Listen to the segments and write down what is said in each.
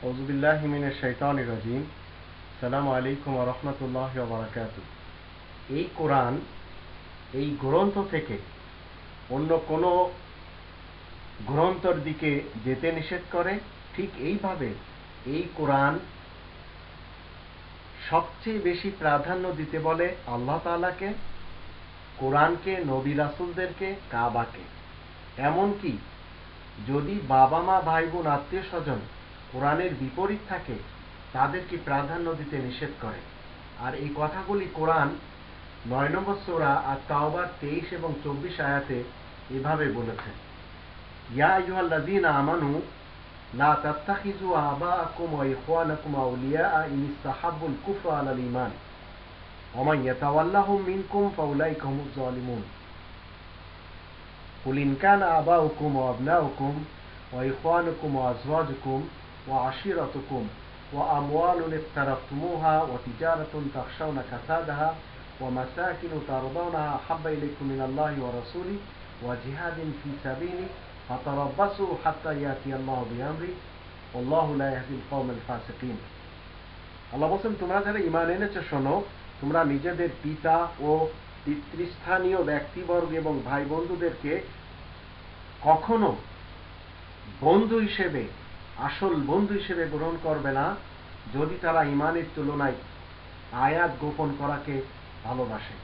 আউযুবিল্লাহি মিনাশ শাইতানির রাজিম। আসসালামু আলাইকুম ওয়া রাহমাতুল্লাহি ওয়া বারাকাতুহু। এই কোরআন, এই গ্রন্থ থেকে অন্য কোনো গ্রন্থের দিকে যেতে নিষেধ করে। ঠিক এইভাবে এই কোরআন সবচেয়ে বেশি প্রাধান্য দিতে বলে আল্লাহ তাআলাকে, কোরআনকে, নবী রাসূলদেরকে, কাবাকে। এমনকি যদি বাবা মা ভাই বোন আত্মীয় স্বজন কোরআনের বিপরীত থাকে তাদেরকে প্রাধান্য দিতে নিষেধ করে। আর এই কথাগুলি কোরআন ৯ নম্বর সূরা আত-তাওবার ২৩ এবং ২৪ আয়াতে এভাবে বলেছে, ইয়া আইয়ুহাল্লাযীনা আমানু লা তাত্তাখিযু আবাআকুম ওয়া ইখওয়ানাকুম আউলিয়া ইন ইসতাহাব্বুল কুফরা আলাল ঈমান ওয়া মান ইয়াতাওয়াল্লাহুম মিনকুম ফাউলাইকা হুমুজ জালিমুন। কুল ইন কানা আবাউকুম ওয়া আবনাউকুম ওয়া ইখওয়ানুকুম ওয়া আযওয়াজুকুম ওয়া আশীরাতুকুম ওয়া আমওয়ালুন ইকতারাফতুমুহা ওয়া তিজারাতুন তাখশাউনা কাসাদাহা ওয়া মাসাকিনু তারদাউনাহা আহাব্বা ইলাইকুম মিনাল্লাহি ওয়া রাসূলিহি ওয়া জিহাদিন ফি সাবিলিহি ফাতারাব্বাসু হাত্তা ইয়াতিয়াল্লাহু বিআমরিহি ওয়াল্লাহু লা ইয়াহদিল কওমাল ফাসিকিন। আল্লাহ বলেন, তোমরা যারা ঈমান এনেছো শোনো, তোমরা নিজেদের পিতা ও পিতৃস্থানীয় ব্যক্তিবর্গ এবং ভাই বন্ধুদেরকে কখনো বন্ধু হিসেবে, আসল বন্ধু হিসেবে গ্রহণ করবে না যদি তারা ঈমানের তুলনায় আয়াত গোপন করাকে ভালোবাসে।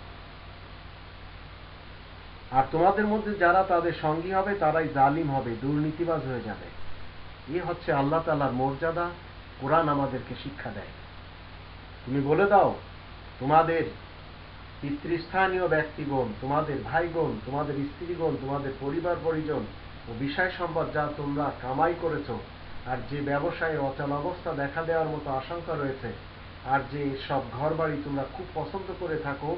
আর তোমাদের মধ্যে যারা তাদের সঙ্গী হবে তারাই জালিম হবে, দুর্নীতিবাজ হয়ে যাবে। এ হচ্ছে আল্লাহ তাআলার মর্যাদা। কোরআন আমাদেরকে শিক্ষা দেয়। তুমি বলে দাও, তোমাদের পিতৃস্থানীয় ব্যক্তিগণ, তোমাদের ভাইগণ, তোমাদের স্ত্রীগণ, তোমাদের পরিবার পরিজন ও বিষয় সম্পদ যা তোমরা কামাই করেছ, আর যে ব্যবসায়ে অচল অবস্থা দেখা দেওয়ার মতো আশঙ্কা রয়েছে, আর যে সব ঘর বাড়ি তোমরা খুব পছন্দ করে থাকো,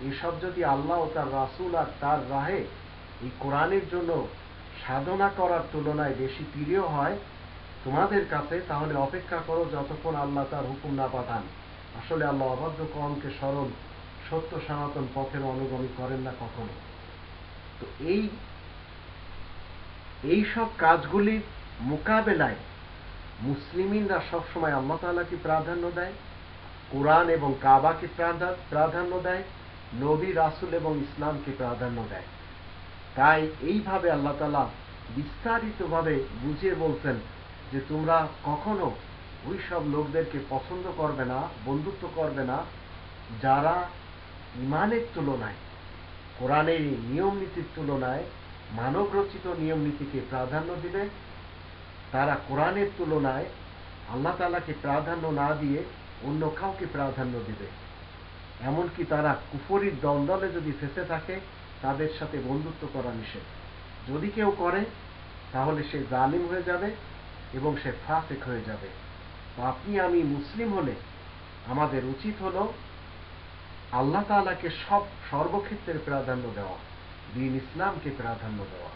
এসব যদি আল্লাহ ও তার রাসূল আর তার রাহে এই কোরআনের জন্য সাধনা করার তুলনায় বেশি প্রিয় হয় তোমাদের কাছে, তাহলে অপেক্ষা করো যতক্ষণ আল্লাহ তার হুকুম না পাঠান। আসলে আল্লাহ অবাধ্য কওমকে সরল সত্য সনাতন পথের অনুগামী করেন না কখনো। তো এই সব কাজগুলির মোকাবেলায় মুসলিমিনরা সবসময় আল্লাহ তাআলাকে প্রাধান্য দেয়, কোরআন এবং কাবাকে প্রাধান্য দেয়, নবী রাসূল এবং ইসলামকে প্রাধান্য দেয়। তাই এইভাবে আল্লাহ তাআলা বিস্তারিতভাবে বুঝিয়ে বলছেন যে তোমরা কখনো ওই সব লোকদেরকে পছন্দ করবে না, বন্ধুত্ব করবে না, যারা ঈমানের তুলনায়, কোরআনের নিয়ম নীতির তুলনায় মানব রচিত নিয়ম নীতিকে প্রাধান্য দিবে। তারা কোরআনের তুলনায় আল্লাহ তাআলাকে প্রাধান্য না দিয়ে অন্য কাউকে প্রাধান্য দিবে। এমনকি তারা কুফরির দ্বন্দ্বে যদি ফেঁসে থাকে তাদের সাথে বন্ধুত্ব করা নিষেধ। যদি কেউ করে তাহলে সে জালিম হয়ে যাবে এবং সে ফাসিক হয়ে যাবে। তো আপনি আমি মুসলিম হলে আমাদের উচিত হলো আল্লাহ তাআলাকে সর্বক্ষেত্রে প্রাধান্য দেওয়া, দ্বীন ইসলামকে প্রাধান্য দেওয়া।